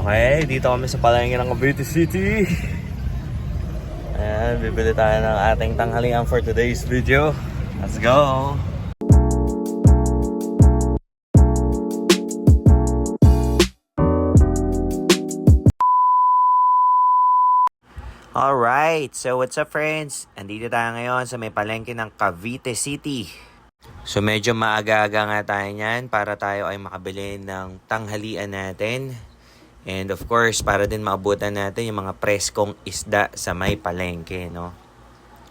Okay, dito kami sa palengke ng Cavite City. Ayan, bibili tayo ng ating tanghalian for today's video. Let's go! Alright, so what's up friends? Andito tayo ngayon sa may palengke ng Cavite City. So medyo maaga-aga nga tayo niyan para tayo ay makabili ng tanghalian natin. And of course, para din maabutan natin yung mga preskong isda sa may palengke, no?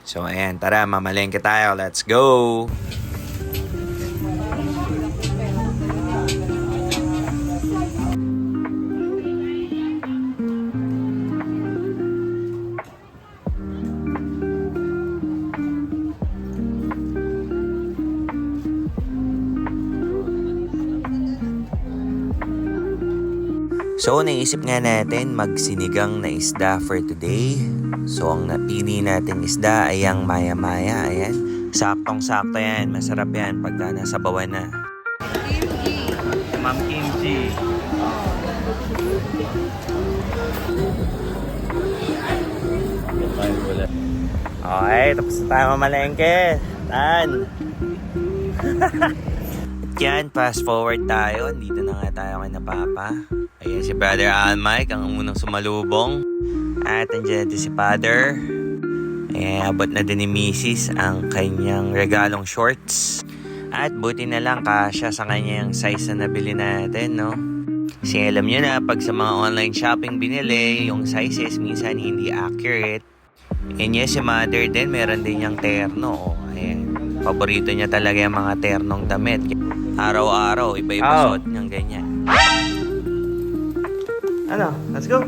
So ayan, tara, mamalengke tayo. Let's go! So, naisip nga natin magsinigang na isda for today. So, ang napili nating isda ay ang maya-maya. Ayan. Saktong-sakto yan. Masarap yan pagka nasa bawan na. Kimchi. Ma'am Kimchi. Okay, tapos na tayo mamalengke. Tan. At yan, fast forward tayo. Dito na nga tayo kay Papa. Ayan si Brother Al Mike, ang unang sumalubong. At andyan din si Father. Ayan, abot na din ni Mrs. ang kanyang regalong shorts. At buti na lang kasya sa kanya yung size na nabili natin, no? Kasi alam nyo na, pag sa mga online shopping binili, yung sizes minsan hindi accurate. And yes, si Mother din, meron din yung terno. Ayan, paborito niya talaga yung mga ternong damit. Araw-araw, iba-iba suot niyang ganyan. Ano? Let's go!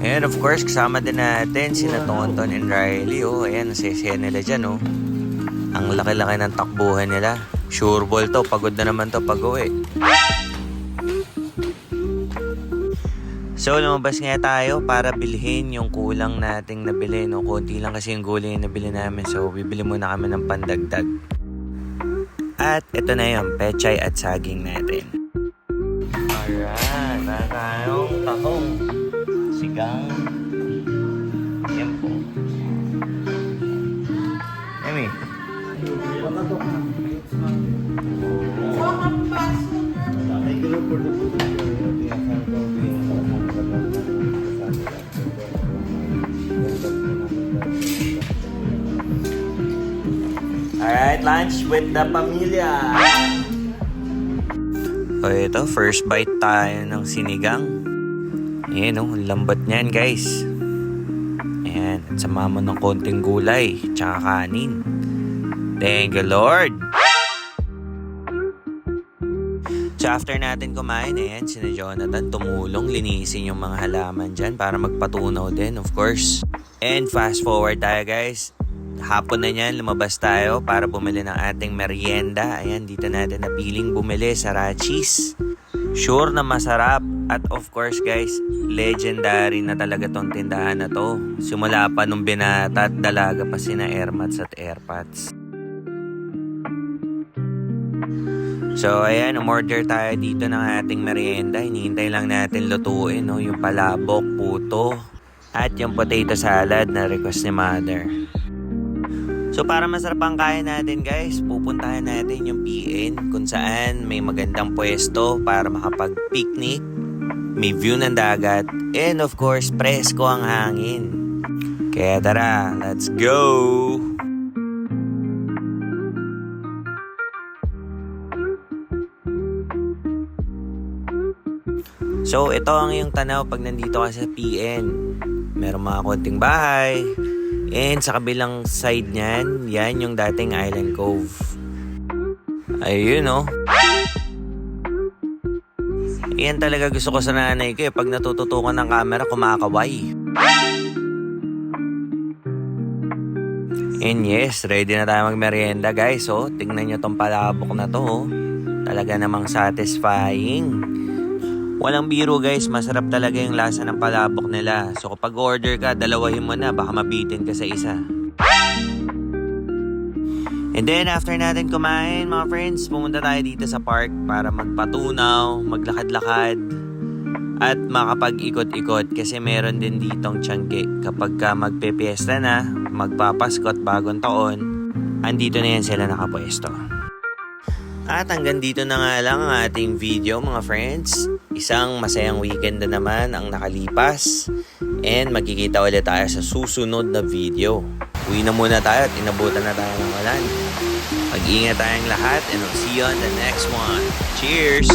And of course, kasama din natin sina Tonton and Riley. Oh, ayan, nasisaya nila dyan, oh. Ang laki-laki ng takbuhan nila. Sure ball to, pagod na naman to pag-uwi. So, lumabas nga tayo para bilhin yung kulang nating nabili, no? Konti lang kasi yung gulay na nabili namin. So, bibili muna kami ng pandagdag. At ito na yung pechay at saging natin. Alright, meron tayong tahong, sigang, yan po. Emi. Alright, lunch with the pamilya. So ito, first bite tayo ng sinigang. Ayan o, lambat niyan guys. Ayan, at sama mo ng konting gulay, tsaka kanin. Thank you Lord! So after natin kumain, ayan, sina Jonathan tumulong, linisin yung mga halaman dyan para magpatunaw din, of course. And fast forward tayo guys. Hapon na yan, lumabas tayo para bumili ng ating merienda. Ayan, dito natin napiling bumili sa Rachis. Sure na masarap. At of course guys, legendary na talaga tong tindahan na to. Simula pa nung binata at dalaga pa sina Airmats at Airpods. So ayan, umorder tayo dito ng ating merienda. Hinihintay lang natin lutuin, no? Yung palabok, puto, at yung potato salad na request ni Mother. So para masarap ang kain natin guys, pupuntahan natin yung PN kung saan may magandang pwesto para makapag-picnic, may view ng dagat, and of course, presko ang hangin. Kaya tara, let's go! So ito ang iyong tanaw pag nandito ka sa PN. Meron mga konting bahay. And sa kabilang side niyan, yan yung dating Island Cove. Ayun oh. Yan talaga gusto ko sa nanay ko pag natututukan ng camera, kumakaway. And yes, ready na tayo magmerienda guys. Oh, tingnan nyo tong palabok na to. Oh. Talaga namang satisfying. Walang biro guys, masarap talaga yung lasa ng palabok nila. So kapag order ka, dalawahin mo na, baka mabitin ka sa isa. And then after natin kumain mga friends, pumunta tayo dito sa park para magpatunaw, maglakad-lakad at makapag-ikot-ikot kasi meron din ditong Tiangge. Kapag ka magpe-fiesta na, magpapasko at bagong taon, andito na yan sila nakapwesto. At hanggang dito na nga lang ang ating video mga friends. Isang masayang weekend na naman ang nakalipas. And magkikita ulit tayo sa susunod na video. Uwi na muna tayo at inabutan na tayo ng ulan. Mag-ingat tayong lahat and I'll see you on the next one. Cheers!